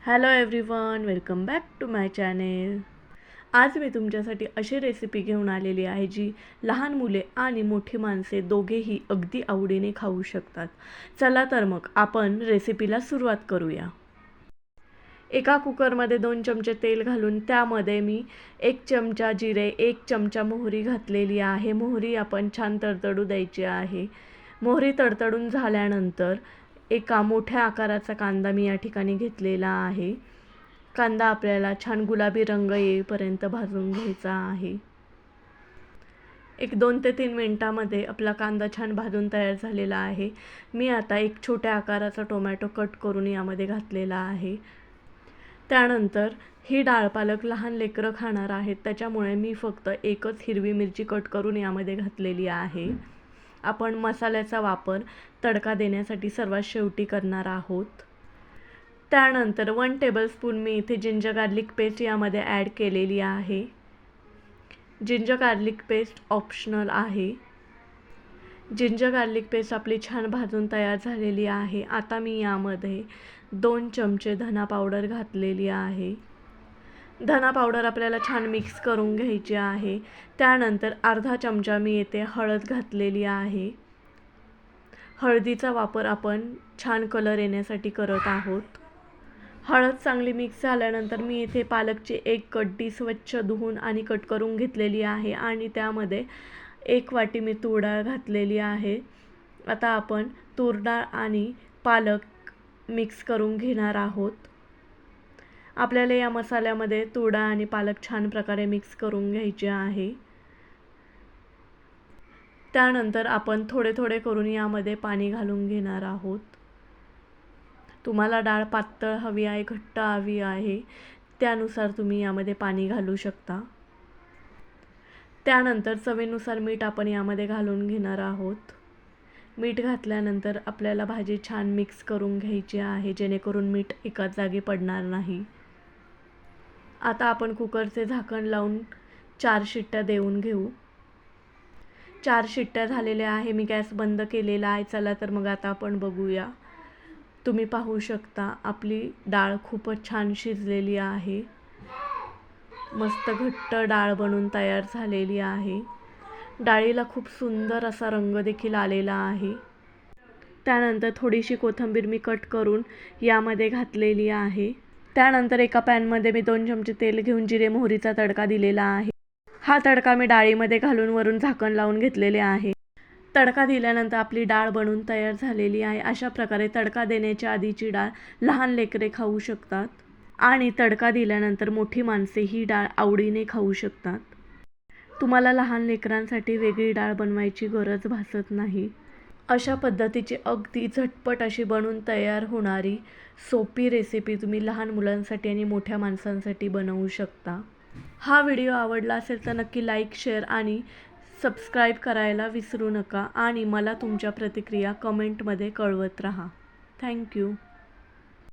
Hello everyone, welcome back to my channel. आज मी तुमच्यासाठी अशी रेसिपी घेऊन आलेली आहे जी लहान मुले आणि मोठी माणसे दोघेही अगदी आवडीने खाऊ शकतात. चला तर मग आपण रेसिपीला सुरुवात करूया. एका कुकरमध्ये 2 चमचे तेल घालून त्यामध्ये मी 1 चमचा जिरे, 1 चमचा मोहरी घातलेली आहे. मोहरी आपण छान तडतडू द्यायची आहे. मोहरी तडतडून झाल्यानंतर एका मोठ्या आकाराचा कांदा मी या ठिकाणी घेतलेला आहे. कांदा आपल्याला छान गुलाबी रंग येईपर्यंत भाजून घ्यायचा आहे. 2 ते 3 मिनिटांमध्ये आपला कांदा छान भाजून तयार झालेला आहे. मी आता एक छोट्या आकाराचा टोमॅटो कट करून यामध्ये घातलेला आहे. त्यानंतर ही डाळ पालक लहान लेकरं खाणार आहेत, त्याच्यामुळे मी फक्त एकच हिरवी मिरची कट करून यामध्ये घातलेली आहे. आपण मसाल्याचा वापर तडका देण्यासाठी सर्वात शेवटी करणार आहोत. त्यानंतर 1 टेबलस्पून मी इथे जिंजर गार्लिक पेस्ट यामध्ये ॲड केलेली आहे. जिंजर गार्लिक पेस्ट ऑप्शनल आहे. जिंजर गार्लिक पेस्ट आपली छान भाजून तयार झालेली आहे. आता मी यामध्ये 2 चमचे धना पावडर घातलेली आहे. धना पावडर आपल्याला छान मिक्स करून घ्यायची आहे. त्यानंतर अर्धा चमचा मी येथे हळद घातलेली आहे. हळदीचा वापर आपण छान कलर येण्यासाठी करत आहोत. हळद चांगली मिक्स झाल्यानंतर मी इथे पालकची 1 कड्डी स्वच्छ धुवून आणि कट करून घेतलेली आहे आणि त्यामध्ये 1 वाटी मी तूर डाळ घातलेली आहे. आता आपण तूर डाळ आणि पालक मिक्स करून घेणार आहोत. आपल्याला या मसाल्यामध्ये तूर डाळ आणि पालक छान प्रकारे मिक्स करून घ्यायचे आहे. त्यानंतर आपण थोडे थोडे करून यामध्ये पाणी घालून घेणार आहोत. तुम्हाला डाळ पातळ हवी आहे, घट्ट हवी आहे, त्यानुसार तुम्ही यामध्ये पाणी घालू शकता. त्यानंतर चवीनुसार मीठ आपण यामध्ये घालून घेणार आहोत. मीठ घातल्यानंतर आपल्याला भाजी छान मिक्स करून घ्यायची आहे, जेणेकरून मीठ एकाच जागी पडणार नाही. आता आपण कुकरचे झाकण लावून 4 शिट्ट्या देऊन घेऊ. 4 शिट्ट्या झालेल्या आहे. मी गॅस बंद केलेला आहे. चला तर मग आता आपण बघूया. तुम्ही पाहू शकता आपली डाळ खूपच छान शिजलेली आहे. मस्त घट्ट डाळ बनून तयार झालेली आहे. डाळीला खूप सुंदर असा रंग देखील आलेला आहे. त्यानंतर थोडीशी कोथिंबीर मी कट करून यामध्ये घातलेली आहे. त्यानंतर एका पॅनमध्ये मी 2 चमचे तेल घेऊन जिरे मोहरीचा तडका दिलेला आहे. हा तडका मी डाळीमध्ये घालून वरून झाकण लावून घेतलेले आहे. तडका दिल्यानंतर आपली डाळ बनून तयार झालेली आहे. अशा प्रकारे तडका देण्याच्या आधीची डाळ लहान लेकरे खाऊ शकतात आणि तडका दिल्यानंतर मोठी माणसे ही डाळ आवडीने खाऊ शकतात. तुम्हाला लहान लेकरांसाठी वेगळी डाळ बनवायची गरज भासत नाही. अशा पद्धतीची अगदी झटपट अशी बनून तयार होणारी सोपी रेसिपी तुम्ही लहान मुलांसाठी आणि मोठ्या माणसांसाठी बनवू शकता. हा व्हिडिओ आवडला असेल तर नक्की लाईक, शेअर आणि सबस्क्राईब करायला विसरू नका आणि मला तुमच्या प्रतिक्रिया कमेंटमध्ये कळवत राहा. थँक्यू.